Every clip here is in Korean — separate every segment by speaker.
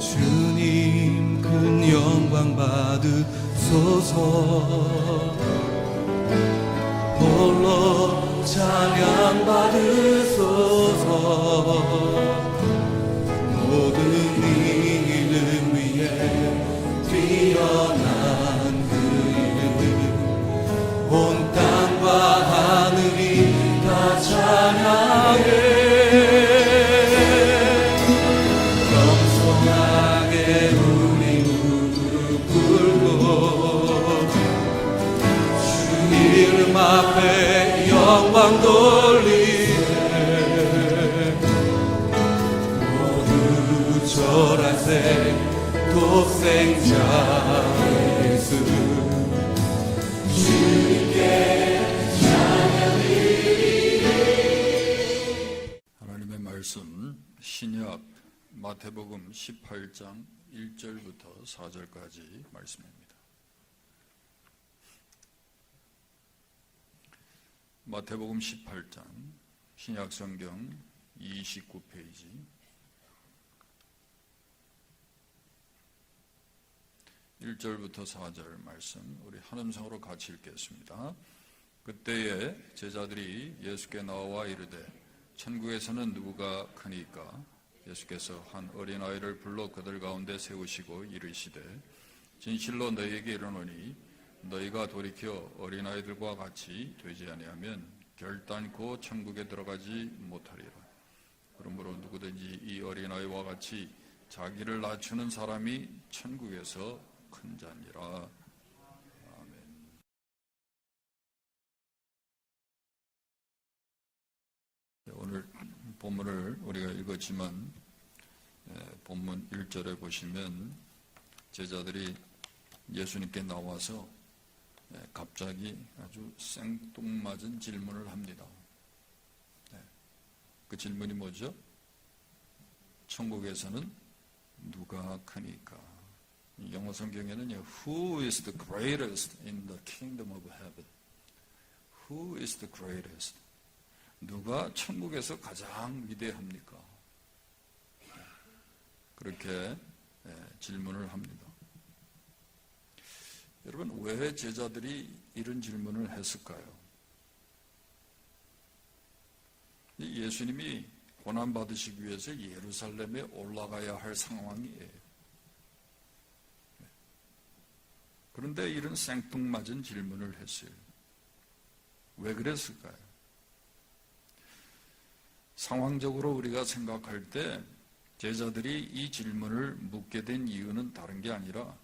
Speaker 1: 주님 큰 영광 받으소서. 홀로 찬양 받으소서. 모든 이름 위에 뛰어난 그 이름, 온 땅과 하늘이 다 찬양해. 겸손하게 우리 무릎 꿇고 주 이름 앞에 영광 돌리네. 모두 절하세 독생자 예수, 주님께
Speaker 2: 하나님의 말씀 신약 마태복음 18장 1절부터 4절까지 말씀입니다. 마태복음 18장 신약 성경 29페이지 1절부터 4절 말씀 우리 한 음성으로 같이 읽겠습니다. 그때에 제자들이 예수께 나와 이르되 천국에서는 누구가 크니까? 예수께서 한 어린아이를 불러 그들 가운데 세우시고 이르시되 진실로 너희에게 이르노니 너희가 돌이켜 어린아이들과 같이 되지 아니하면 결단코 천국에 들어가지 못하리라. 그러므로 누구든지 이 어린아이와 같이 자기를 낮추는 사람이 천국에서 큰 자니라. 아멘. 오늘 본문을 우리가 읽었지만 본문 1절에 보시면 제자들이 예수님께 나와서 갑자기 아주 생뚱맞은 질문을 합니다. 그 질문이 뭐죠? 천국에서는 누가 크니까? 영어 성경에는 Who is the greatest in the kingdom of heaven? Who is the greatest? 누가 천국에서 가장 위대합니까? 그렇게 질문을 합니다. 여러분, 왜 제자들이 이런 질문을 했을까요? 예수님이 고난받으시기 위해서 예루살렘에 올라가야 할 상황이에요. 그런데 이런 생뚱맞은 질문을 했어요. 왜 그랬을까요? 상황적으로 우리가 생각할 때 제자들이 이 질문을 묻게 된 이유는 다른 게 아니라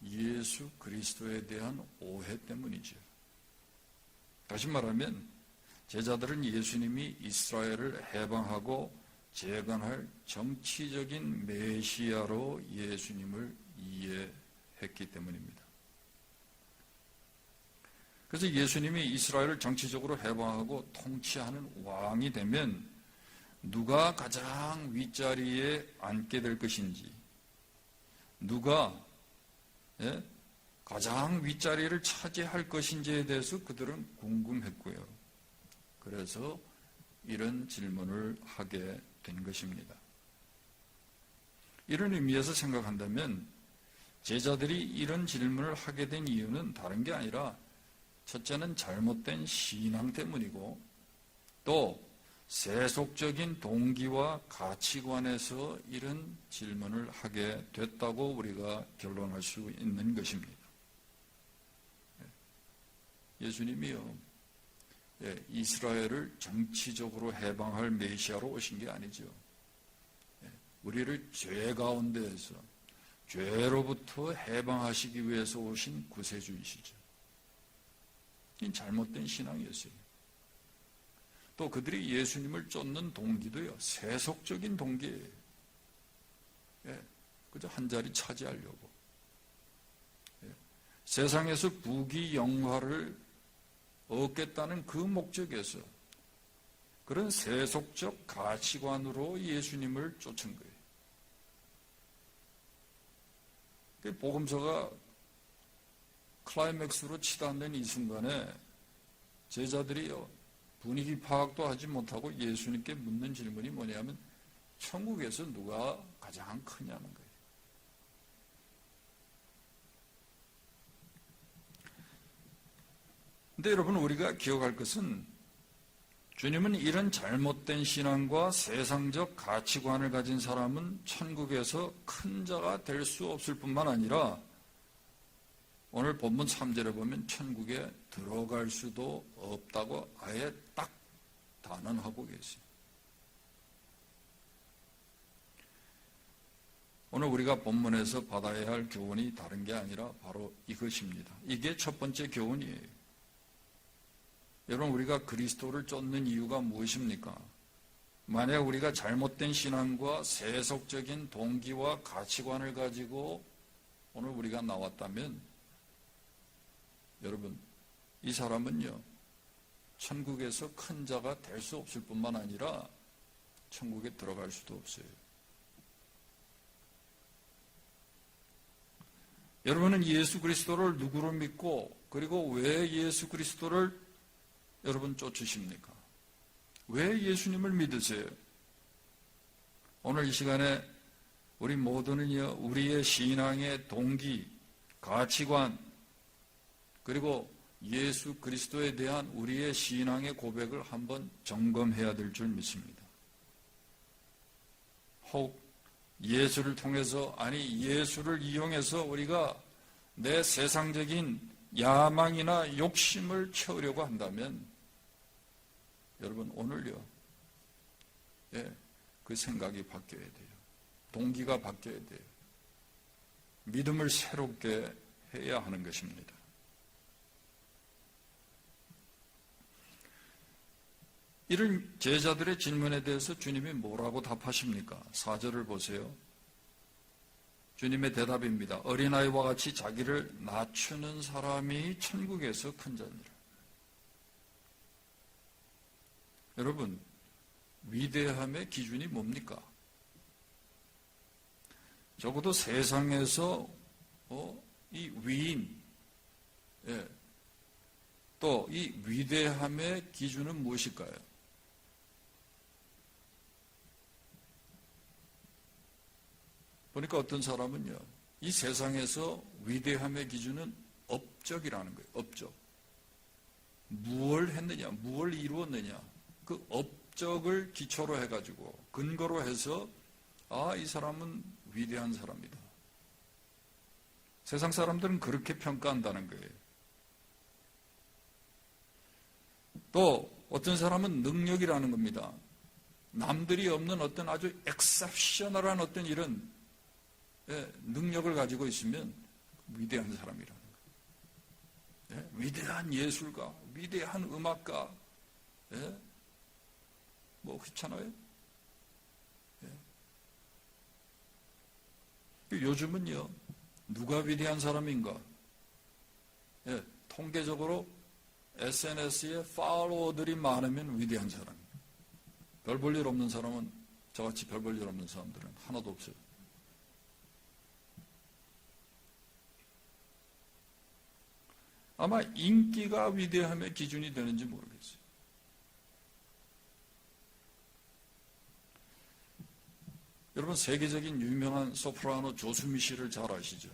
Speaker 2: 예수 그리스도에 대한 오해 때문이죠. 다시 말하면 제자들은 예수님이 이스라엘을 해방하고 재건할 정치적인 메시아로 예수님을 이해했기 때문입니다. 그래서 예수님이 이스라엘을 정치적으로 해방하고 통치하는 왕이 되면 누가 가장 윗자리에 앉게 될 것인지, 누가 가장 윗자리를 차지할 것인지에 대해서 그들은 궁금했고요. 그래서 이런 질문을 하게 된 것입니다. 이런 의미에서 생각한다면 제자들이 이런 질문을 하게 된 이유는 다른 게 아니라 첫째는 잘못된 신앙 때문이고 또 세속적인 동기와 가치관에서 이런 질문을 하게 됐다고 우리가 결론할 수 있는 것입니다. 예수님이요, 이스라엘을 정치적으로 해방할 메시아로 오신 게 아니죠. 우리를 죄 가운데에서 죄로부터 해방하시기 위해서 오신 구세주이시죠. 이 잘못된 신앙이었어요. 또 그들이 예수님을 쫓는 동기도요, 세속적인 동기예요. 그저 한 자리 차지하려고. 세상에서 부귀 영화를 얻겠다는 그 목적에서 그런 세속적 가치관으로 예수님을 쫓은 거예요. 복음서가 클라이맥스로 치닫는 이 순간에 제자들이 분위기 파악도 하지 못하고 예수님께 묻는 질문이 뭐냐면 천국에서 누가 가장 크냐는 거예요. 근데 여러분, 우리가 기억할 것은 주님은 이런 잘못된 신앙과 세상적 가치관을 가진 사람은 천국에서 큰 자가 될 수 없을 뿐만 아니라 오늘 본문 3절에 보면 천국에 들어갈 수도 없다고 아예 딱 단언하고 계세요. 오늘 우리가 본문에서 받아야 할 교훈이 다른 게 아니라 바로 이것입니다. 이게 첫 번째 교훈이에요. 여러분, 우리가 그리스도를 쫓는 이유가 무엇입니까? 만약 우리가 잘못된 신앙과 세속적인 동기와 가치관을 가지고 오늘 우리가 나왔다면 여러분, 이 사람은요, 천국에서 큰 자가 될 수 없을 뿐만 아니라 천국에 들어갈 수도 없어요. 여러분은 예수 그리스도를 누구로 믿고, 그리고 왜 예수 그리스도를 여러분 쫓으십니까? 왜 예수님을 믿으세요? 오늘 이 시간에 우리 모두는요, 우리의 신앙의 동기, 가치관, 그리고 예수 그리스도에 대한 우리의 신앙의 고백을 한번 점검해야 될 줄 믿습니다. 혹 예수를 통해서, 아니 예수를 이용해서 우리가 내 세상적인 야망이나 욕심을 채우려고 한다면 여러분, 오늘요, 그 생각이 바뀌어야 돼요. 동기가 바뀌어야 돼요. 믿음을 새롭게 해야 하는 것입니다. 이런 제자들의 질문에 대해서 주님이 뭐라고 답하십니까? 4절을 보세요. 주님의 대답입니다. 어린아이와 같이 자기를 낮추는 사람이 천국에서 큰 자니라. 여러분, 위대함의 기준이 뭡니까? 적어도 세상에서 이 위임, 또 이 위대함의 기준은 무엇일까요? 보니까 어떤 사람은요, 이 세상에서 위대함의 기준은 업적이라는 거예요. 업적. 무엇을 했느냐, 무엇을 이루었느냐, 그 업적을 기초로 해가지고, 근거로 해서 이 사람은 위대한 사람이다. 세상 사람들은 그렇게 평가한다는 거예요. 또 어떤 사람은 능력이라는 겁니다. 남들이 없는 어떤 아주 엑셉셔널한 어떤 이런 능력을 가지고 있으면 위대한 사람이라는 거예요. 위대한 예술가, 위대한 음악가, 뭐 그렇잖아요. 요즘은요, 누가 위대한 사람인가? 통계적으로 SNS에 팔로워들이 많으면 위대한 사람. 별 볼 일 없는 사람은, 저같이 별 볼 일 없는 사람들은 하나도 없어요. 아마 인기가 위대함의 기준이 되는지 모르겠어요. 여러분, 세계적인 유명한 소프라노 조수미 씨를 잘 아시죠?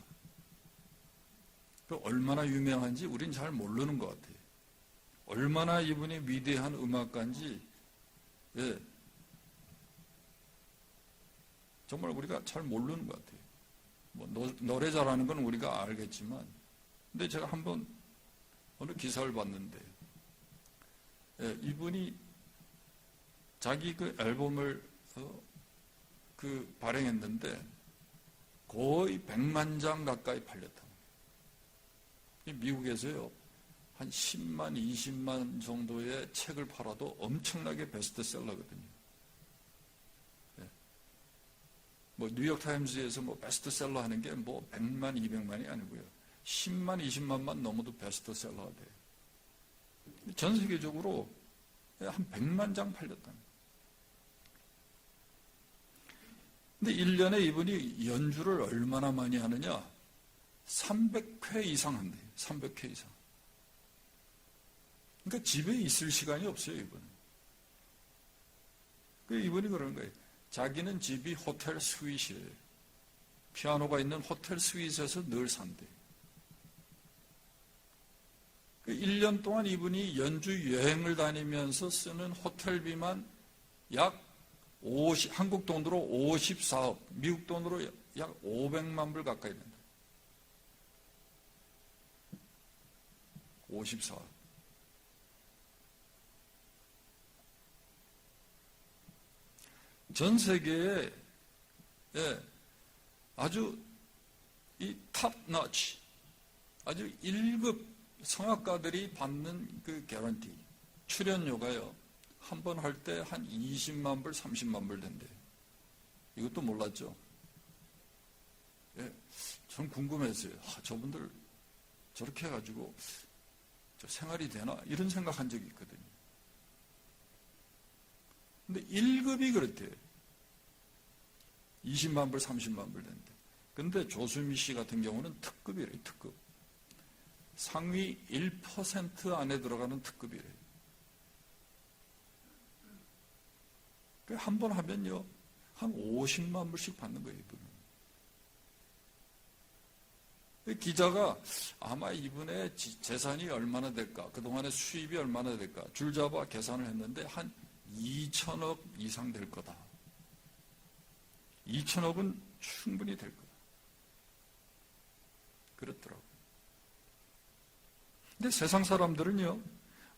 Speaker 2: 그 얼마나 유명한지 우린 잘 모르는 것 같아요. 얼마나 이분이 위대한 음악가인지 정말 우리가 잘 모르는 것 같아요. 뭐 노래 잘하는 건 우리가 알겠지만, 근데 제가 한번 어느 기사를 봤는데, 이분이 자기 그 앨범을 발행했는데 거의 100만 장 가까이 팔렸다. 미국에서요, 한 10만, 20만 정도의 책을 팔아도 엄청나게 베스트셀러거든요. 뭐 뉴욕타임즈에서 뭐 베스트셀러 하는 게 뭐 100만, 200만이 아니고요. 10만, 20만만 넘어도 베스트셀러가 돼요. 전 세계적으로 한 100만 장 팔렸다. 근데 1년에 이분이 연주를 얼마나 많이 하느냐? 300회 이상 한대요. 300회 이상. 그러니까 집에 있을 시간이 없어요, 이분은. 이분이 그러는 거예요. 자기는 집이 호텔 스윗이에요. 피아노가 있는 호텔 스윗에서 늘 산대요. 1년 동안 이분이 연주 여행을 다니면서 쓰는 호텔비만 약 한국 돈으로 54억, 미국 돈으로 약 500만 불 가까이 된다. 54억. 전 세계에 아주 이 탑너치, 아주 1급 성악가들이 받는 그 개런티, 출연료가요, 한 번 할 때 한 20만 불, 30만 불 된대요. 이것도 몰랐죠? 전 궁금했어요. 저분들 저렇게 해가지고 저 생활이 되나? 이런 생각한 적이 있거든요. 근데 1급이 그렇대요. 20만 불, 30만 불 된대. 근데 조수미 씨 같은 경우는 특급이래요, 특급. 상위 1% 안에 들어가는 특급이래요. 한 번 하면요, 한 50만 불씩 받는 거예요, 이분은. 기자가 아마 이분의 재산이 얼마나 될까, 그동안의 수입이 얼마나 될까, 줄잡아 계산을 했는데 한 2천억 이상 될 거다. 2천억은 충분히 될 거다. 그렇더라고요. 근데 세상 사람들은요,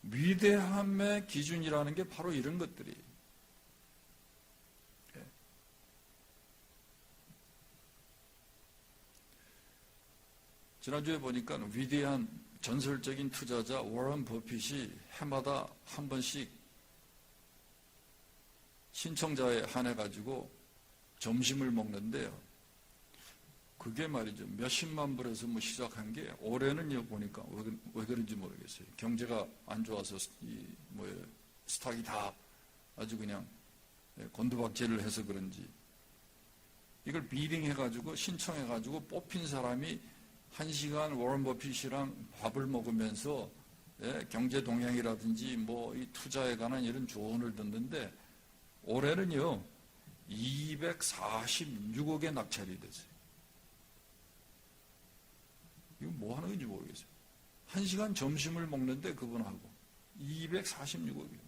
Speaker 2: 위대함의 기준이라는 게 바로 이런 것들이에요. 지난주에 보니까 위대한 전설적인 투자자 워런 버핏이 해마다 한 번씩 신청자에 한해가지고 점심을 먹는데요. 그게 말이죠. 몇십만 불에서 시작한 게 올해는요, 보니까 왜 그런지 모르겠어요. 경제가 안 좋아서 스탁이 다 아주 그냥 곤두박질을 해서 그런지 이걸 비딩해가지고 신청해가지고 뽑힌 사람이 1시간 워런 버핏이랑 밥을 먹으면서 경제 동향이라든지 이 투자에 관한 이런 조언을 듣는데 올해는요 246억에 낙찰이 됐어요. 이거 뭐 하는 건지 모르겠어요. 1시간 점심을 먹는데 그분하고 246억이요.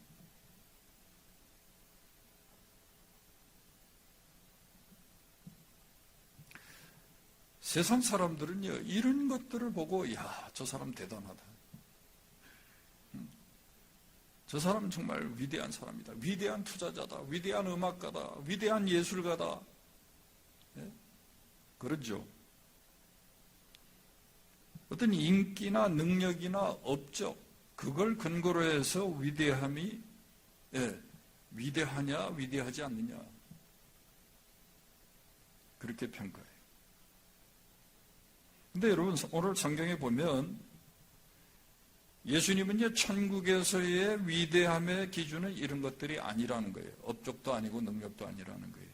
Speaker 2: 세상 사람들은요, 이런 것들을 보고, 야, 저 사람 대단하다. 저 사람 정말 위대한 사람이다. 위대한 투자자다. 위대한 음악가다. 위대한 예술가다. 그러죠. 어떤 인기나 능력이나 업적, 그걸 근거로 해서 위대함이, 위대하냐, 위대하지 않느냐. 그렇게 평가해요. 근데 여러분, 오늘 성경에 보면 예수님은요, 천국에서의 위대함의 기준은 이런 것들이 아니라는 거예요. 업적도 아니고 능력도 아니라는 거예요.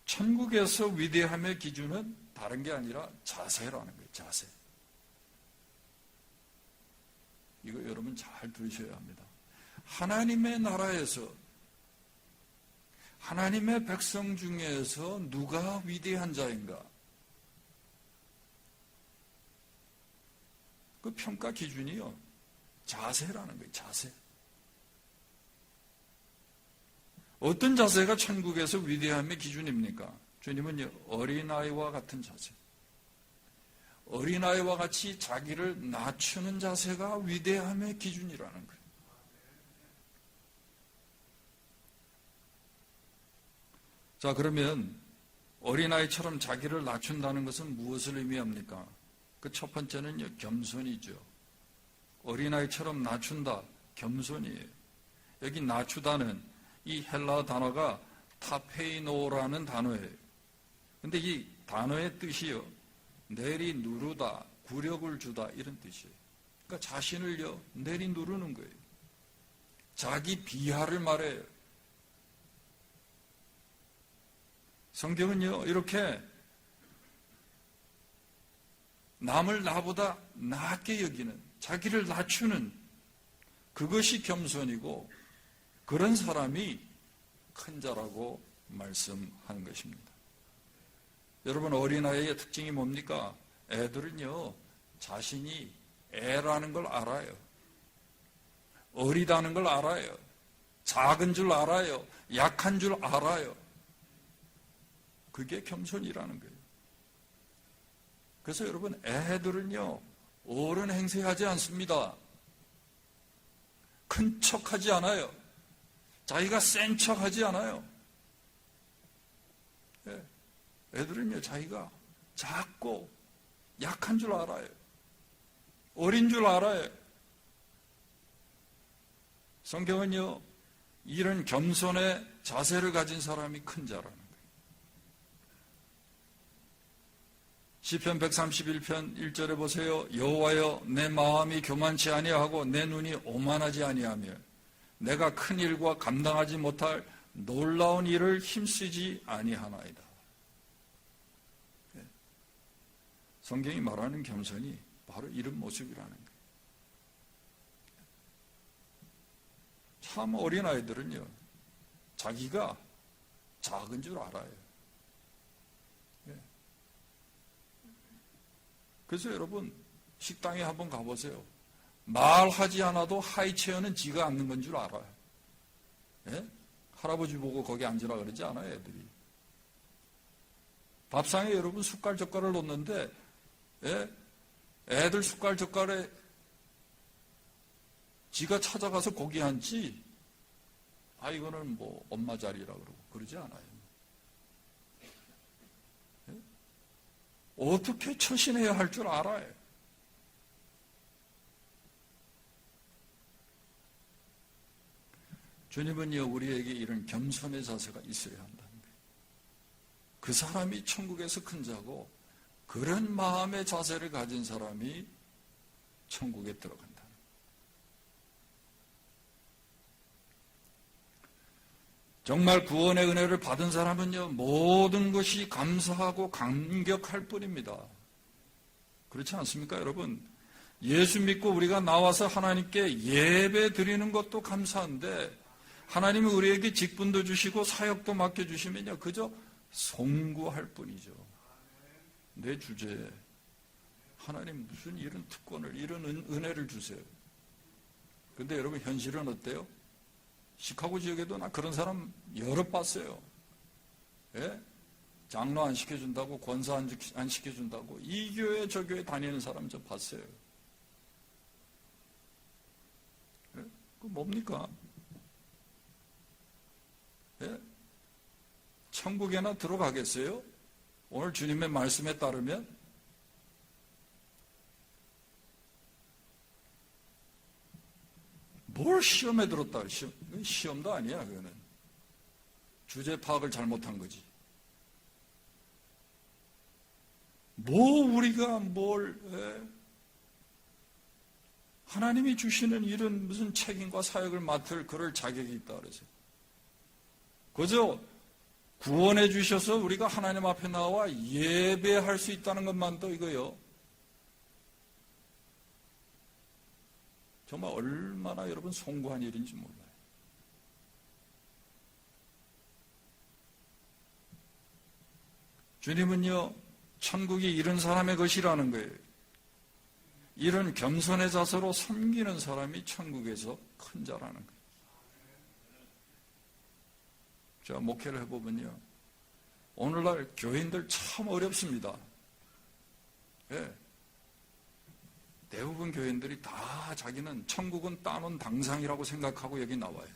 Speaker 2: 천국에서 위대함의 기준은 다른 게 아니라 자세라는 거예요. 자세. 이거 여러분 잘 들으셔야 합니다. 하나님의 나라에서 하나님의 백성 중에서 누가 위대한 자인가? 그 평가 기준이요, 자세라는 거예요. 자세. 어떤 자세가 천국에서 위대함의 기준입니까? 주님은 어린아이와 같은 자세, 어린아이와 같이 자기를 낮추는 자세가 위대함의 기준이라는 거예요. 자, 그러면 어린아이처럼 자기를 낮춘다는 것은 무엇을 의미합니까? 그 첫 번째는요, 겸손이죠. 어린아이처럼 낮춘다, 겸손이에요. 여기 낮추다는 이 헬라 단어가 타페이노라는 단어예요. 근데 이 단어의 뜻이요, 내리누르다, 굴욕을 주다, 이런 뜻이에요. 그러니까 자신을요, 내리누르는 거예요. 자기 비하를 말해요. 성경은요, 이렇게 남을 나보다 낮게 여기는, 자기를 낮추는 그것이 겸손이고, 그런 사람이 큰 자라고 말씀하는 것입니다. 여러분, 어린아이의 특징이 뭡니까? 애들은요, 자신이 애라는 걸 알아요. 어리다는 걸 알아요. 작은 줄 알아요. 약한 줄 알아요. 그게 겸손이라는 거예요. 그래서 여러분, 애들은요, 어른 행세하지 않습니다. 큰 척하지 않아요. 자기가 센 척하지 않아요. 애들은요, 자기가 작고 약한 줄 알아요. 어린 줄 알아요. 성경은요, 이런 겸손의 자세를 가진 사람이 큰 자라는 거예요. 시편 131편 1절에 보세요. 여호와여, 내 마음이 교만치 아니하고 내 눈이 오만하지 아니하며 내가 큰 일과 감당하지 못할 놀라운 일을 힘쓰지 아니하나이다. 성경이 말하는 겸손이 바로 이런 모습이라는 거예요. 참 어린아이들은요, 자기가 작은 줄 알아요. 그래서 여러분, 식당에 한번 가보세요. 말하지 않아도 하이체어는 지가 앉는 건 줄 알아요. 예? 할아버지 보고 거기 앉으라 그러지 않아요, 애들이. 밥상에 여러분 숟갈 젓갈을 놓는데, 예? 애들 숟갈 젓갈에 지가 찾아가서 거기 앉지, 이거는 뭐 엄마 자리라 그러고 그러지 않아요. 예? 어떻게 처신해야 할 줄 알아요. 주님은요, 우리에게 이런 겸손의 자세가 있어야 한다는 거예요. 그 사람이 천국에서 큰 자고, 그런 마음의 자세를 가진 사람이 천국에 들어간다. 정말 구원의 은혜를 받은 사람은요, 모든 것이 감사하고 감격할 뿐입니다. 그렇지 않습니까, 여러분? 예수 믿고 우리가 나와서 하나님께 예배 드리는 것도 감사한데, 하나님이 우리에게 직분도 주시고 사역도 맡겨주시면요, 그저 송구할 뿐이죠. 내 주제에 하나님 무슨 이런 특권을, 이런 은혜를 주세요. 근데 여러분, 현실은 어때요? 시카고 지역에도 나 그런 사람 여러 봤어요. 예? 장로 안 시켜준다고, 권사 안 시켜준다고, 이 교회 저 교회 다니는 사람 저 봤어요. 예? 그 뭡니까? 예? 천국에나 들어가겠어요? 오늘 주님의 말씀에 따르면? 뭘 시험에 들었다. 시험도 아니야, 그거는. 주제 파악을 잘못한 거지. 우리가 하나님이 주시는 이런 무슨 책임과 사역을 맡을 그럴 자격이 있다 그러세요. 그저 구원해 주셔서 우리가 하나님 앞에 나와 예배할 수 있다는 것만도 이거요. 정말 얼마나 여러분 송구한 일인지 몰라요. 주님은요, 천국이 이런 사람의 것이라는 거예요. 이런 겸손의 자세로 섬기는 사람이 천국에서 큰 자라는 거예요. 제가 목회를 해보면요, 오늘날 교인들 참 어렵습니다. 예. 대부분 교인들이 다 자기는 천국은 따놓은 당상이라고 생각하고 여기 나와요.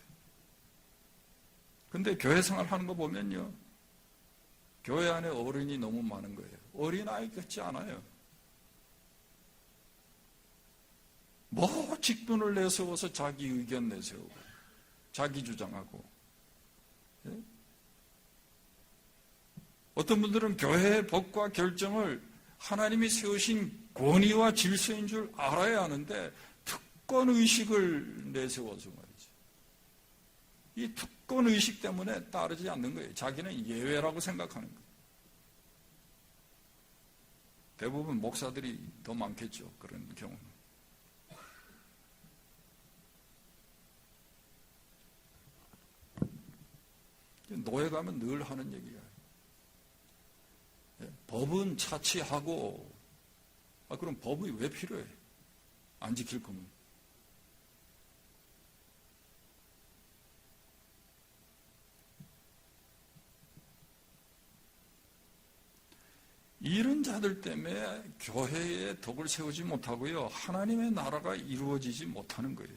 Speaker 2: 근데 교회 생활 하는 거 보면요, 교회 안에 어른이 너무 많은 거예요. 어린아이 같지 않아요. 직분을 내세워서 자기 의견 내세우고 자기 주장하고. 예? 어떤 분들은 교회의 법과 결정을 하나님이 세우신 권위와 질서인 줄 알아야 하는데 특권의식을 내세워서 말이죠. 이 특권의식 때문에 따르지 않는 거예요. 자기는 예외라고 생각하는 거예요. 대부분 목사들이 더 많겠죠. 그런 경우는. 노예 가면 늘 하는 얘기야. 법은 차치하고, 그럼 법이 왜 필요해? 안 지킬 거면. 이런 자들 때문에 교회에 덕을 세우지 못하고요, 하나님의 나라가 이루어지지 못하는 거예요.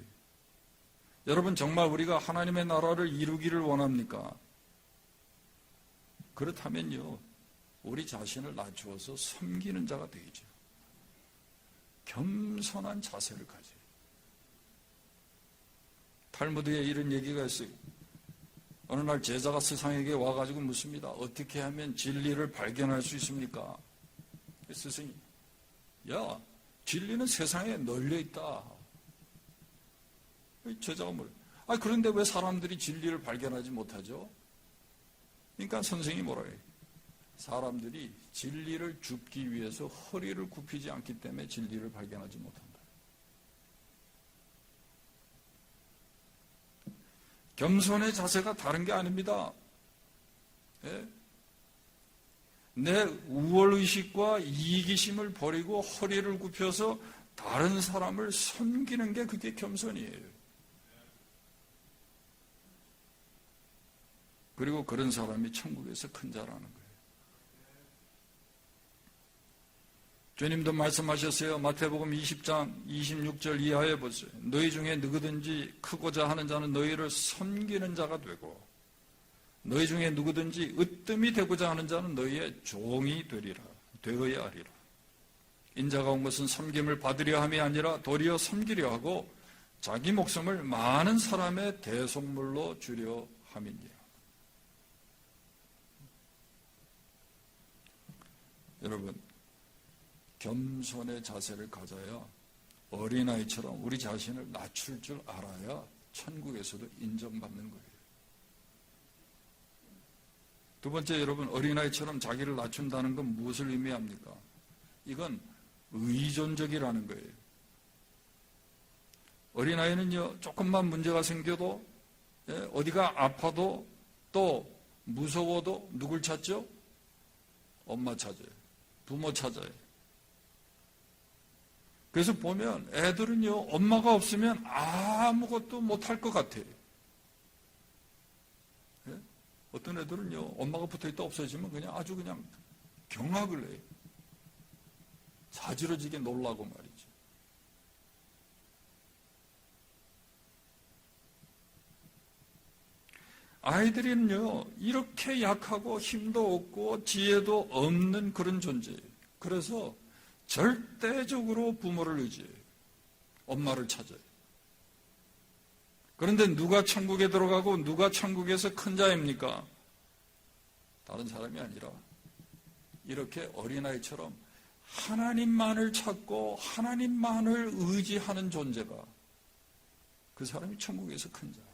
Speaker 2: 여러분, 정말 우리가 하나님의 나라를 이루기를 원합니까? 그렇다면요, 우리 자신을 낮추어서 섬기는 자가 되죠. 겸손한 자세를 가져요. 탈무드에 이런 얘기가 있어요. 어느 날 제자가 스승에게 와가지고 묻습니다. 어떻게 하면 진리를 발견할 수 있습니까? 스승이, 야, 진리는 세상에 널려 있다. 제자가 뭐래? 그런데 왜 사람들이 진리를 발견하지 못하죠? 그러니까 선생이 뭐라 해요? 사람들이 진리를 줍기 위해서 허리를 굽히지 않기 때문에 진리를 발견하지 못한다. 겸손의 자세가 다른 게 아닙니다. 예? 내 우월의식과 이기심을 버리고 허리를 굽혀서 다른 사람을 섬기는 게 그게 겸손이에요. 그리고 그런 사람이 천국에서 큰 자라는 거예요. 주님도 말씀하셨어요. 마태복음 20장 26절 이하에 보세요. 너희 중에 누구든지 크고자 하는 자는 너희를 섬기는 자가 되고 너희 중에 누구든지 으뜸이 되고자 하는 자는 너희의 종이 되어야 하리라. 인자가 온 것은 섬김을 받으려 함이 아니라 도리어 섬기려 하고 자기 목숨을 많은 사람의 대속물로 주려 함이니라. 여러분, 겸손의 자세를 가져야 어린아이처럼 우리 자신을 낮출 줄 알아야 천국에서도 인정받는 거예요. 두 번째, 여러분, 어린아이처럼 자기를 낮춘다는 건 무엇을 의미합니까? 이건 의존적이라는 거예요. 어린아이는요, 조금만 문제가 생겨도, 어디가 아파도, 또 무서워도 누굴 찾죠? 엄마 찾아요. 부모 찾아요. 그래서 보면 애들은요, 엄마가 없으면 아무것도 못할 것 같아요. 예? 어떤 애들은요, 엄마가 붙어있다 없어지면 그냥 아주 그냥 경악을 해요. 자지러지게 놀라고 말이죠. 아이들은요, 이렇게 약하고 힘도 없고 지혜도 없는 그런 존재예요. 그래서 절대적으로 부모를 의지해요. 엄마를 찾아요. 그런데 누가 천국에 들어가고 누가 천국에서 큰 자입니까? 다른 사람이 아니라 이렇게 어린아이처럼 하나님만을 찾고 하나님만을 의지하는 존재가 그 사람이 천국에서 큰 자예요.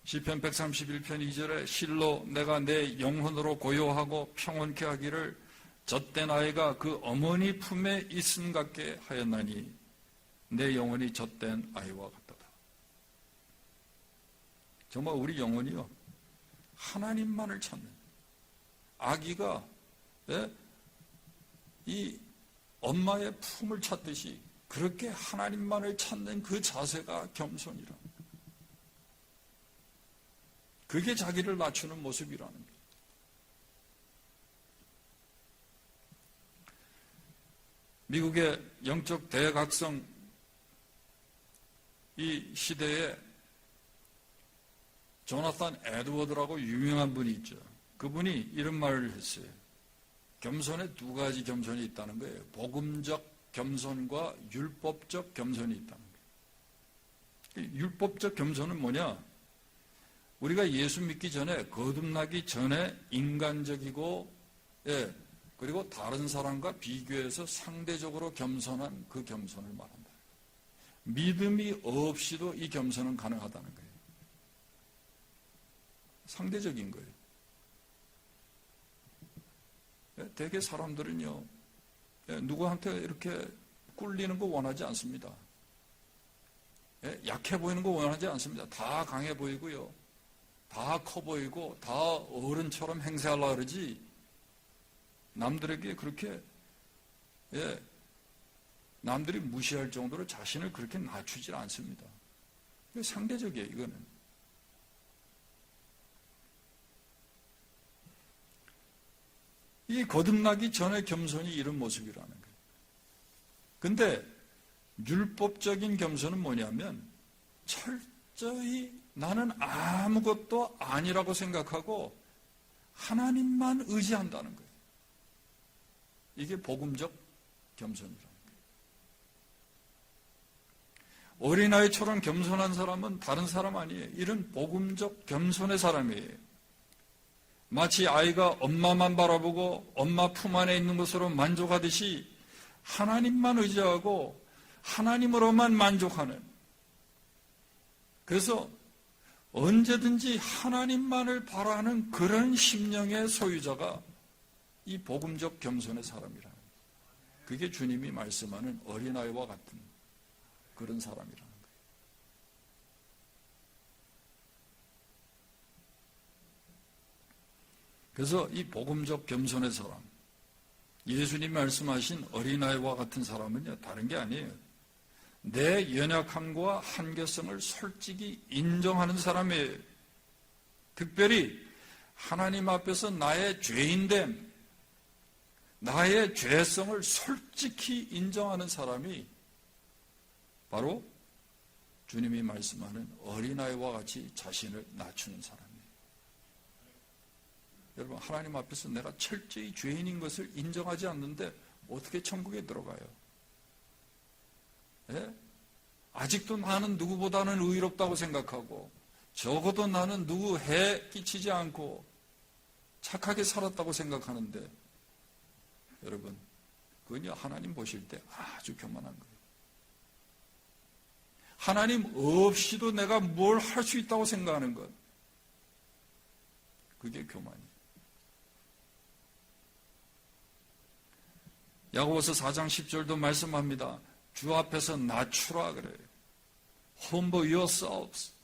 Speaker 2: 시편 131편 2절에 실로 내가 내 영혼으로 고요하고 평온케 하기를 젖된 아이가 그 어머니 품에 있음 같게 하였나니 내 영혼이 젖된 아이와 같도다. 정말 우리 영혼이요, 하나님만을 찾는 아기가 이 엄마의 품을 찾듯이 그렇게 하나님만을 찾는 그 자세가 겸손이라. 그게 자기를 낮추는 모습이라는 거예요. 미국의 영적 대각성 이 시대에 조나탄 에드워드라고 유명한 분이 있죠. 그분이 이런 말을 했어요. 겸손에 두 가지 겸손이 있다는 거예요. 복음적 겸손과 율법적 겸손이 있다는 거예요. 율법적 겸손은 뭐냐? 우리가 예수 믿기 전에, 거듭나기 전에 인간적이고, 그리고 다른 사람과 비교해서 상대적으로 겸손한 그 겸손을 말한다. 믿음이 없이도 이 겸손은 가능하다는 거예요. 상대적인 거예요. 대개 사람들은요, 누구한테 이렇게 꿀리는 거 원하지 않습니다. 약해 보이는 거 원하지 않습니다. 다 강해 보이고요. 다 커 보이고 다 어른처럼 행세하려고 그러지 남들에게 그렇게 예, 남들이 무시할 정도로 자신을 그렇게 낮추질 않습니다. 상대적이에요, 이거는. 이 거듭나기 전의 겸손이 이런 모습이라는 거예요. 근데 율법적인 겸손은 뭐냐면 철저히 나는 아무것도 아니라고 생각하고 하나님만 의지한다는 거예요. 이게 복음적 겸손이라는 거예요. 어린아이처럼 겸손한 사람은 다른 사람 아니에요. 이런 복음적 겸손의 사람이에요. 마치 아이가 엄마만 바라보고 엄마 품 안에 있는 것으로 만족하듯이 하나님만 의지하고 하나님으로만 만족하는, 그래서 언제든지 하나님만을 바라는 그런 심령의 소유자가 이 복음적 겸손의 사람이라는 거예요. 그게 주님이 말씀하는 어린아이와 같은 그런 사람이라는 거예요. 그래서 이 복음적 겸손의 사람, 예수님 말씀하신 어린아이와 같은 사람은요, 다른 게 아니에요. 내 연약함과 한계성을 솔직히 인정하는 사람이에요. 특별히 하나님 앞에서 나의 죄인됨, 나의 죄성을 솔직히 인정하는 사람이 바로 주님이 말씀하는 어린아이와 같이 자신을 낮추는 사람이에요. 여러분, 하나님 앞에서 내가 철저히 죄인인 것을 인정하지 않는데 어떻게 천국에 들어가요? 예? 아직도 나는 누구보다는 의롭다고 생각하고 적어도 나는 누구 해 끼치지 않고 착하게 살았다고 생각하는데, 여러분, 그건요, 하나님 보실 때 아주 교만한 거예요. 하나님 없이도 내가 뭘 할 수 있다고 생각하는 것, 그게 교만이에요. 야고보서 4장 10절도 말씀합니다. 주 앞에서 낮추라 그래요. Humble yourselves.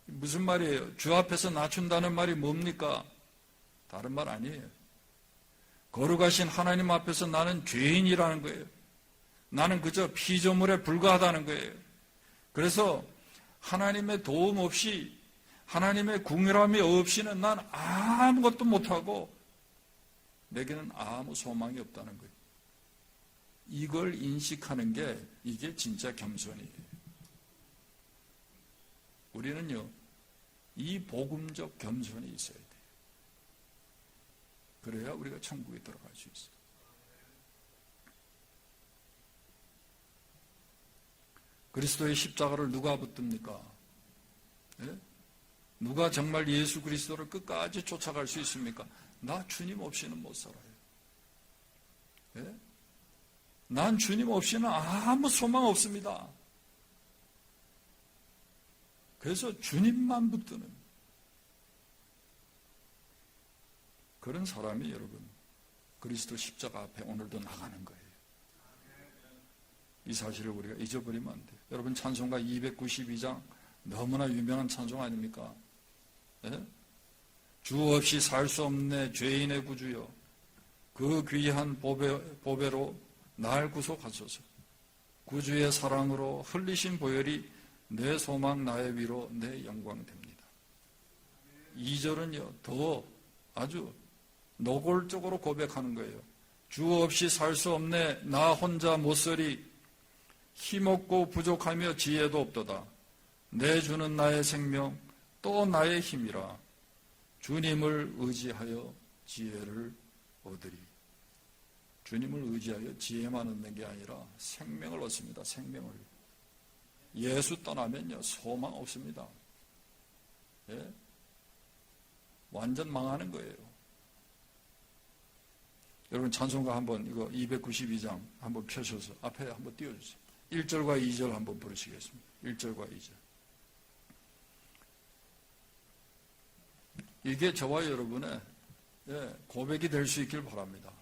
Speaker 2: 무슨 말이에요? 주 앞에서 낮춘다는 말이 뭡니까? 다른 말 아니에요. 거룩하신 하나님 앞에서 나는 죄인이라는 거예요. 나는 그저 피조물에 불과하다는 거예요. 그래서 하나님의 도움 없이, 하나님의 궁유함이 없이는 난 아무것도 못하고 내게는 아무 소망이 없다는 거예요. 이걸 인식하는 게 이게 진짜 겸손이에요. 우리는요, 이 복음적 겸손이 있어야 돼요. 그래야 우리가 천국에 들어갈 수 있어요. 그리스도의 십자가를 누가 붙듭니까? 예? 누가 정말 예수 그리스도를 끝까지 쫓아갈 수 있습니까? 나 주님 없이는 못 살아요. 예? 난 주님 없이는 아무 소망 없습니다. 그래서 주님만 붙드는 그런 사람이 여러분 그리스도 십자가 앞에 오늘도 나가는 거예요. 이 사실을 우리가 잊어버리면 안 돼요. 여러분, 찬송가 292장 너무나 유명한 찬송 아닙니까? 예? 주 없이 살 수 없네 죄인의 구주여, 그 귀한 보배로 날 구속하소서. 구주의 사랑으로 흘리신 보혈이 내 소망 나의 위로 내 영광 됩니다. 2절은요 더 아주 노골적으로 고백하는 거예요. 주 없이 살 수 없네 나 혼자 못서리, 힘없고 부족하며 지혜도 없도다. 내 주는 나의 생명 또 나의 힘이라. 주님을 의지하여 지혜를 얻으리. 주님을 의지하여 지혜만 얻는 게 아니라 생명을 얻습니다. 생명을. 예수 떠나면요 소망 없습니다. 예? 완전 망하는 거예요. 여러분, 찬송가 한번 이거 292장 한번 펴셔서 앞에 한번 띄워주세요. 1절과 2절 한번 부르시겠습니다. 1절과 2절. 이게 저와 여러분의 고백이 될 수 있길 바랍니다.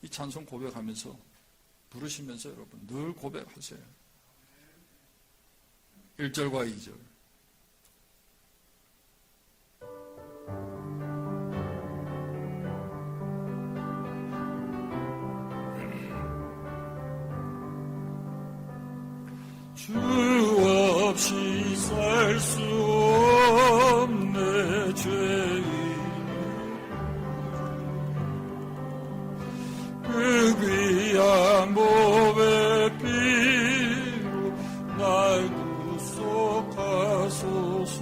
Speaker 2: 이 찬송 고백하면서 부르시면서 여러분 늘 고백하세요. 1절과 2절. 주 없이 살 수 없네 죄인 그 귀한 몸의 피로 날 구속하소서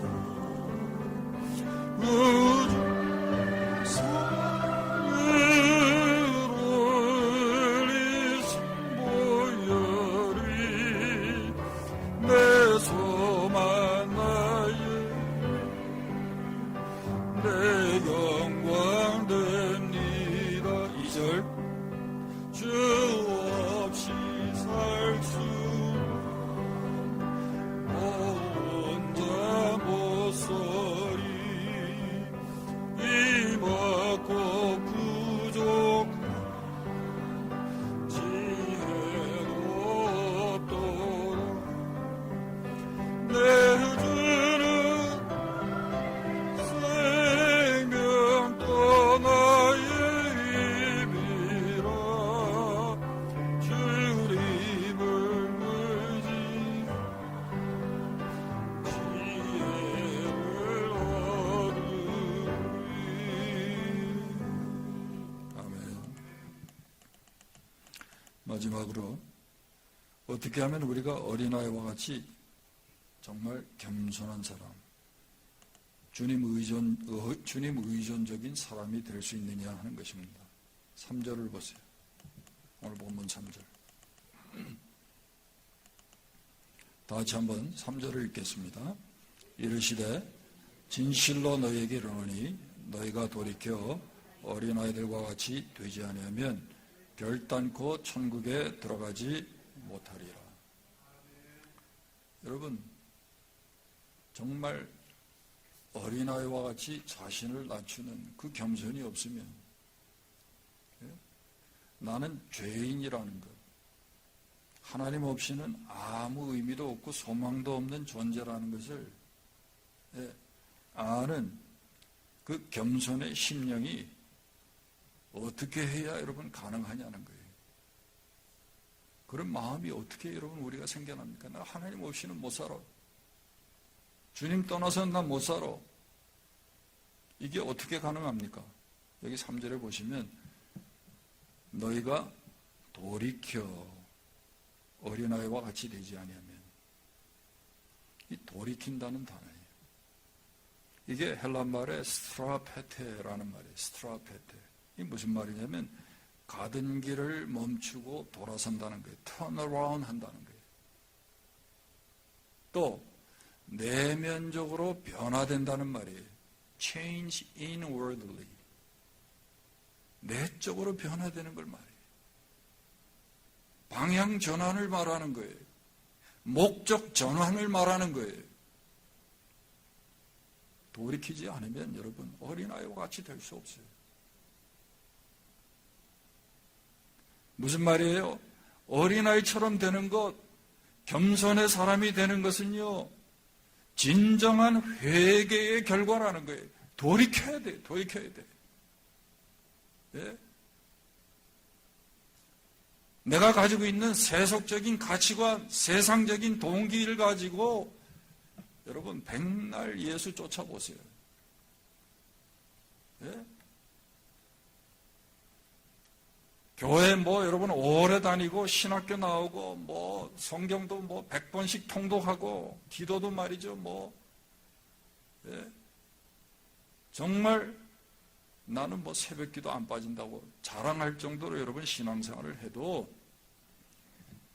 Speaker 2: 우주 산으로 흘리신 보혈이 내 소망 나의 내 영광 됩니다. 2절 주 없이 살 수 혼자 못 서리 이먹고 부족한 지혜도 없도록 내 주는 생명 떠나의 힘이라 주님을 의지 지혜를 얻으리. 아멘. 마지막으로 어떻게 하면 우리가 어린아이와 같이 정말 겸손한 사람, 주님 의존적인 사람이 될 수 있느냐 하는 것입니다. 3절을 보세요. 오늘 본문 3절. 다 같이 한번 3절을 읽겠습니다. 이르시되 진실로 너희에게 이르노니 너희가 돌이켜 어린아이들과 같이 되지 아니하면 결단코 천국에 들어가지 못하리라. 여러분, 정말 어린아이와 같이 자신을 낮추는 그 겸손이 없으면 나는 죄인이라는 것, 하나님 없이는 아무 의미도 없고 소망도 없는 존재라는 것을 아는 그 겸손의 심령이 어떻게 해야 여러분 가능하냐는 거예요. 그런 마음이 어떻게 여러분 우리가 생겨납니까? 나 하나님 없이는 못 살아. 주님 떠나서는 난 못 살아. 이게 어떻게 가능합니까? 여기 3절에 보시면 너희가 돌이켜 어린아이와 같이 되지 아니하면, 이 돌이킨다는 단어예요. 이게 헬란 말의 스트라페테라는 말이에요. 스트라페테. 이게 무슨 말이냐면 가던 길을 멈추고 돌아선다는 거예요. turn around 한다는 거예요. 또 내면적으로 변화된다는 말이에요. change inwardly. 내적으로 변화되는 걸 말해요. 방향 전환을 말하는 거예요. 목적 전환을 말하는 거예요. 돌이키지 않으면 여러분 어린아이와 같이 될 수 없어요. 무슨 말이에요? 어린아이처럼 되는 것, 겸손의 사람이 되는 것은요, 진정한 회개의 결과라는 거예요. 돌이켜야 돼, 돌이켜야 돼. 예? 내가 가지고 있는 세속적인 가치관, 세상적인 동기를 가지고 여러분 백날 예수 쫓아보세요. 예? 교회 여러분 오래 다니고 신학교 나오고 성경도 100번씩 통독하고 기도도 말이죠 예? 정말 나는 새벽기도 안 빠진다고 자랑할 정도로 여러분 신앙생활을 해도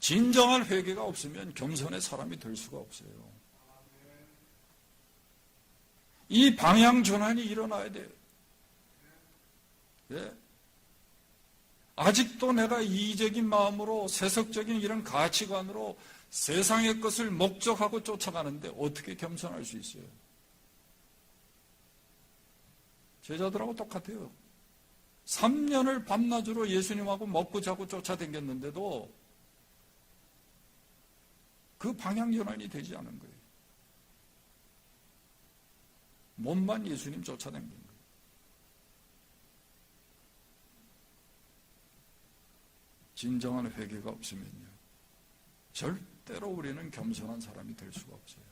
Speaker 2: 진정한 회개가 없으면 겸손의 사람이 될 수가 없어요. 이 방향 전환이 일어나야 돼요. 예? 아직도 내가 이기적인 마음으로 세속적인 이런 가치관으로 세상의 것을 목적하고 쫓아가는데 어떻게 겸손할 수 있어요? 제자들하고 똑같아요. 3년을 밤낮으로 예수님하고 먹고 자고 쫓아다녔는데도 그 방향 전환이 되지 않은 거예요. 몸만 예수님 쫓아다닌 거예요. 진정한 회개가 없으면요, 절대로 우리는 겸손한 사람이 될 수가 없어요.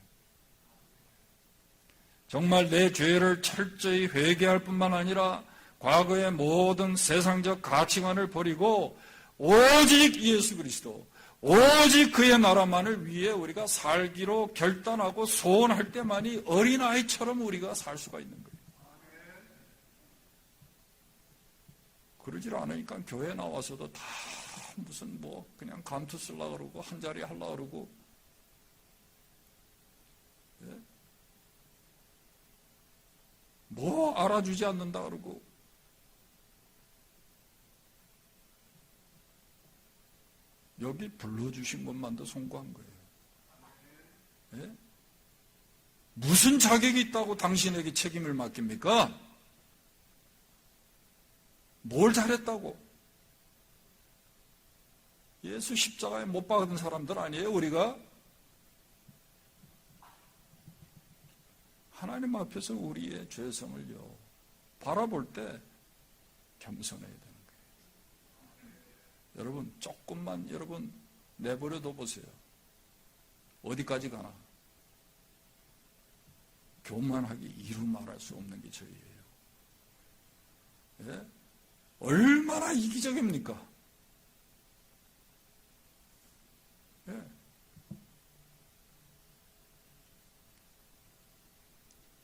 Speaker 2: 정말 내 죄를 철저히 회개할 뿐만 아니라 과거의 모든 세상적 가치관을 버리고 오직 예수 그리스도, 오직 그의 나라만을 위해 우리가 살기로 결단하고 소원할 때만이 어린아이처럼 우리가 살 수가 있는 거예요. 그러질 않으니까 교회 나와서도 다 무슨 그냥 감투 쓰려고 그러고 한자리 하려고 그러고, 예? 알아주지 않는다 그러고, 여기 불러주신 것만도 송구한 거예요. 예? 무슨 자격이 있다고 당신에게 책임을 맡깁니까? 뭘 잘했다고? 예수 십자가에 못 박은 사람들 아니에요, 우리가? 하나님 앞에서 우리의 죄성을요, 바라볼 때 겸손해야 되는 거예요. 여러분, 조금만 내버려둬 보세요. 어디까지 가나? 교만하게 이루 말할 수 없는 게 저희예요. 예? 얼마나 이기적입니까? 예.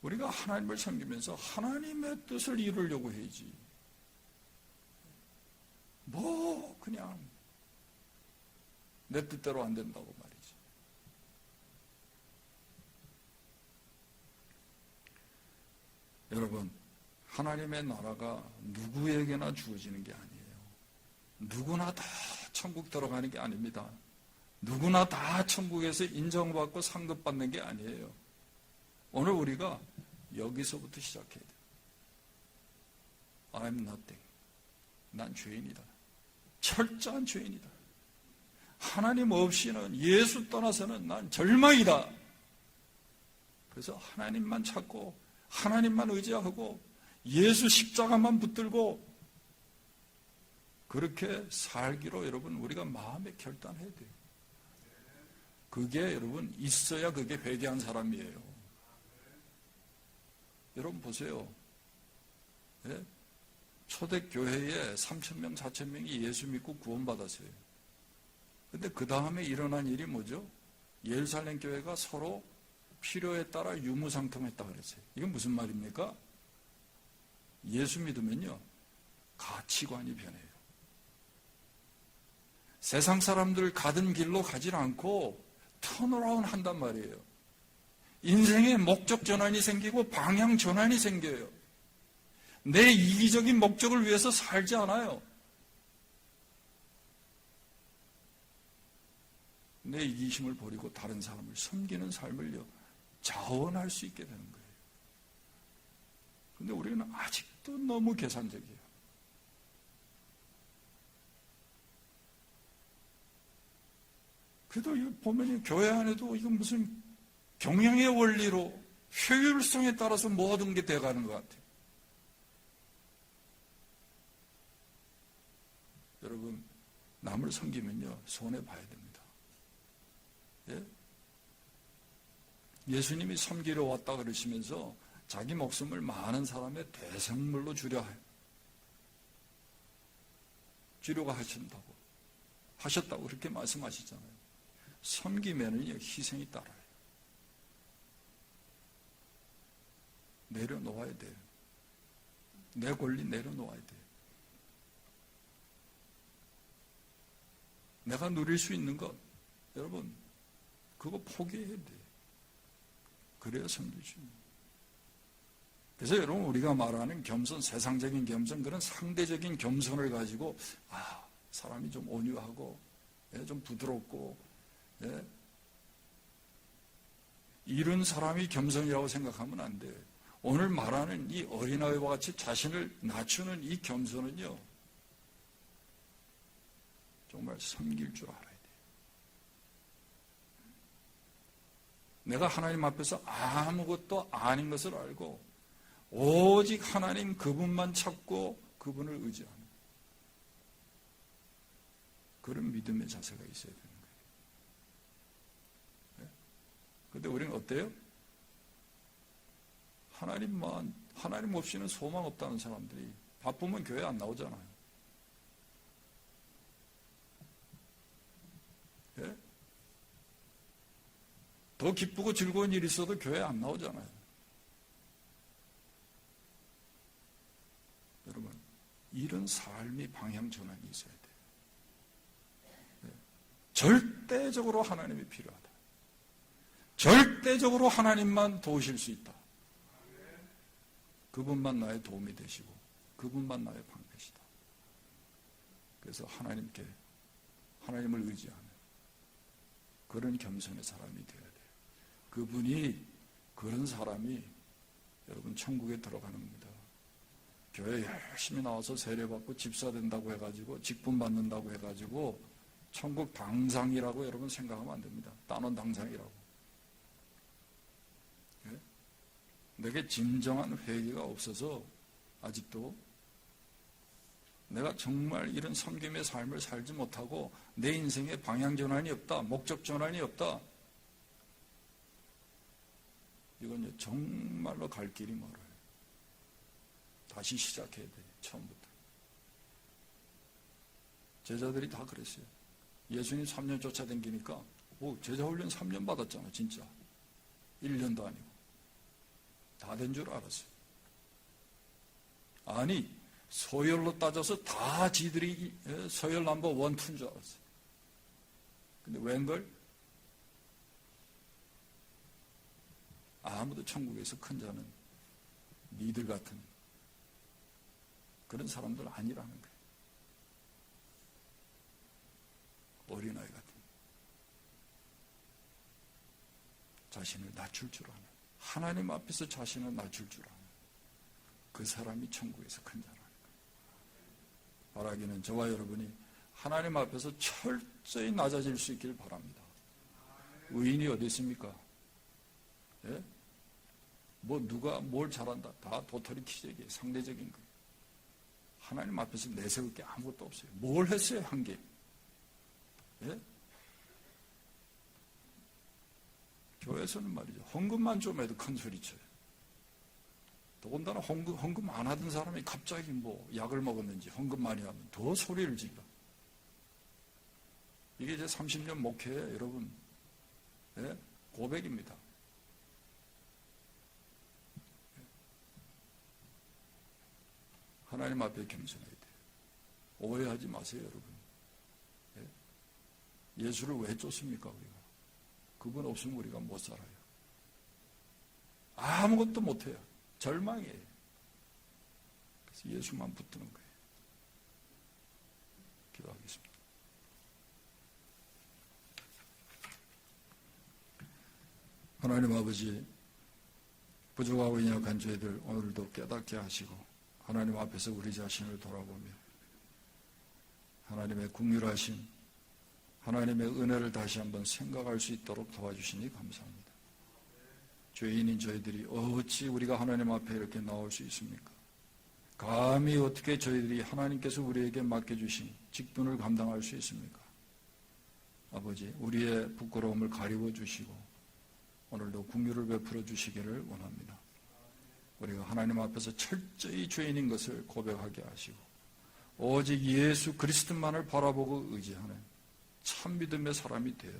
Speaker 2: 우리가 하나님을 섬기면서 하나님의 뜻을 이루려고 해야지. 그냥 내 뜻대로 안 된다고 말이지. 여러분, 하나님의 나라가 누구에게나 주어지는 게 아니에요. 누구나 다 천국 들어가는 게 아닙니다. 누구나 다 천국에서 인정받고 상급받는 게 아니에요. 오늘 우리가 여기서부터 시작해야 돼요. I'm nothing. 난 죄인이다. 철저한 죄인이다. 하나님 없이는, 예수 떠나서는 난 절망이다. 그래서 하나님만 찾고 하나님만 의지하고 예수 십자가만 붙들고 그렇게 살기로 여러분 우리가 마음에 결단해야 돼요. 그게 여러분 있어야 그게 회개한 사람이에요. 여러분 보세요. 예? 초대교회에 3,000명, 4,000명이 예수 믿고 구원받았어요. 근데 그 다음에 일어난 일이 뭐죠? 예루살렘 교회가 서로 필요에 따라 유무상통했다 그랬어요. 이건 무슨 말입니까? 예수 믿으면요, 가치관이 변해요. 세상 사람들 가던 길로 가지 않고 턴어라운 한단 말이에요. 인생에 목적 전환이 생기고 방향 전환이 생겨요. 내 이기적인 목적을 위해서 살지 않아요. 내 이기심을 버리고 다른 사람을 섬기는 삶을요, 자원할 수 있게 되는 거예요. 근데 우리는 아직도 너무 계산적이에요. 그래도 이거 보면 교회 안에도 이건 무슨 경영의 원리로 효율성에 따라서 모든 게 돼가는 것 같아요. 여러분, 남을 섬기면요, 손해봐야 됩니다. 예? 예수님이 섬기러 왔다 그러시면서 자기 목숨을 많은 사람의 대생물로 주려고 하셨다고 그렇게 말씀하시잖아요. 섬기면은요, 희생이 따라요. 내려놓아야 돼요. 내 권리 내려놓아야 돼요. 내가 누릴 수 있는 것, 여러분, 그거 포기해야 돼요. 그래야 섬길 수 있는 거예요. 그래서 여러분, 우리가 말하는 겸손, 세상적인 겸손, 그런 상대적인 겸손을 가지고 사람이 좀 온유하고 좀 부드럽고 이런 사람이 겸손이라고 생각하면 안 돼요. 오늘 말하는 이 어린아이와 같이 자신을 낮추는 이 겸손은요, 정말 섬길 줄 알아야 돼요. 내가 하나님 앞에서 아무것도 아닌 것을 알고 오직 하나님 그분만 찾고 그분을 의지하는 그런 믿음의 자세가 있어야 되는 거예요. 근데 우리는 어때요? 하나님 없이는 소망 없다는 사람들이 바쁘면 교회 안 나오잖아요. 예? 더 기쁘고 즐거운 일이 있어도 교회 안 나오잖아요. 여러분, 이런 삶이 방향 전환이 있어야 돼요. 예? 절대적으로 하나님이 필요하다. 절대적으로 하나님만 도우실 수 있다. 그분만 나의 도움이 되시고 그분만 나의 방패시다. 그래서 하나님을 의지하는 그런 겸손의 사람이 되어야 돼요. 그런 사람이 여러분 천국에 들어가는 겁니다. 교회 열심히 나와서 세례받고 집사 된다고 해가지고 직분 받는다고 해가지고 천국 당상이라고 여러분 생각하면 안 됩니다. 따놓은 당상이라고. 내게 진정한 회개가 없어서 아직도 내가 정말 이런 섬김의 삶을 살지 못하고 내 인생에 방향 전환이 없다, 목적 전환이 없다. 이건 정말로 갈 길이 멀어요. 다시 시작해야 돼요. 처음부터. 제자들이 다 그랬어요. 예수님 3년 쫓아다니니까 제자 훈련 3년 받았잖아, 진짜. 1년도 아니고. 다 된 줄 알았어요. 아니, 서열로 따져서 다 지들이 서열 넘버 1, 2인 줄 알았어요. 근데 웬걸? 아무도 천국에서 큰 자는 니들 같은 그런 사람들 아니라는 거예요. 어린아이 같은 자신을 낮출 줄 아는, 하나님 앞에서 자신을 낮출 줄 아는 그 사람이 천국에서 큰 자라는 거예요. 바라기는 저와 여러분이 하나님 앞에서 철저히 낮아질 수 있기를 바랍니다. 의인이 어디 있습니까? 예? 누가 뭘 잘한다. 다 도토리 키재기에 상대적인 거예요. 하나님 앞에서 내세울 게 아무것도 없어요. 뭘 했어요, 한 게? 예? 교회에서는 말이죠. 헌금만 좀 해도 큰 소리 쳐요. 더군다나 헌금 안 하던 사람이 갑자기 약을 먹었는지 헌금 많이 하면 더 소리를 질러. 이게 이제 30년 목회에 여러분, 예? 고백입니다. 하나님 앞에 겸손해야 돼요. 오해하지 마세요, 여러분. 예? 예수를 왜 쫓습니까, 우리가? 그분 없으면 우리가 못 살아요. 아무것도 못해요. 절망이에요. 그래서 예수만 붙드는 거예요. 기도하겠습니다. 하나님 아버지, 부족하고 연약한 저희들 오늘도 깨닫게 하시고 하나님 앞에서 우리 자신을 돌아보며 하나님의 긍휼하심, 하나님의 은혜를 다시 한번 생각할 수 있도록 도와주시니 감사합니다. 죄인인 저희들이 어찌 우리가 하나님 앞에 이렇게 나올 수 있습니까? 감히 어떻게 저희들이 하나님께서 우리에게 맡겨주신 직분을 감당할 수 있습니까? 아버지, 우리의 부끄러움을 가리워 주시고 오늘도 긍휼을 베풀어 주시기를 원합니다. 우리가 하나님 앞에서 철저히 죄인인 것을 고백하게 하시고 오직 예수 그리스도만을 바라보고 의지하는 참 믿음의 사람이 되어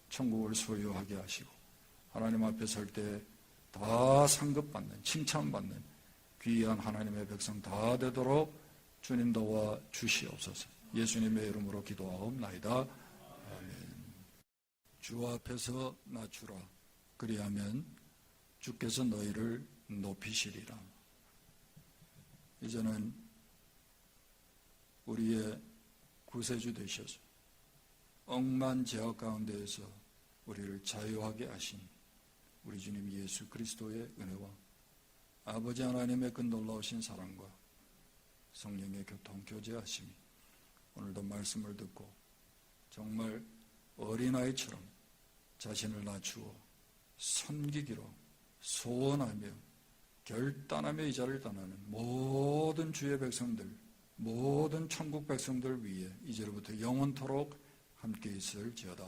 Speaker 2: 천국을 소유하게 하시고 하나님 앞에 설 때 다 상급받는, 칭찬받는 귀한 하나님의 백성 다 되도록 주님 도와 주시옵소서. 예수님의 이름으로 기도하옵나이다. 아멘. 주 앞에서 낮추라. 그리하면 주께서 너희를 높이시리라. 이제는 우리의 구세주 되셔서 억만 죄악 가운데에서 우리를 자유하게 하신 우리 주님 예수 그리스도의 은혜와 아버지 하나님의 그 놀라우신 사랑과 성령의 교통 교제하심이 오늘도 말씀을 듣고 정말 어린아이처럼 자신을 낮추어 섬기기로 소원하며 결단하며 이 자리를 떠나는 모든 주의 백성들, 모든 천국 백성들 위해 이제로부터 영원토록 함께 있을지어다.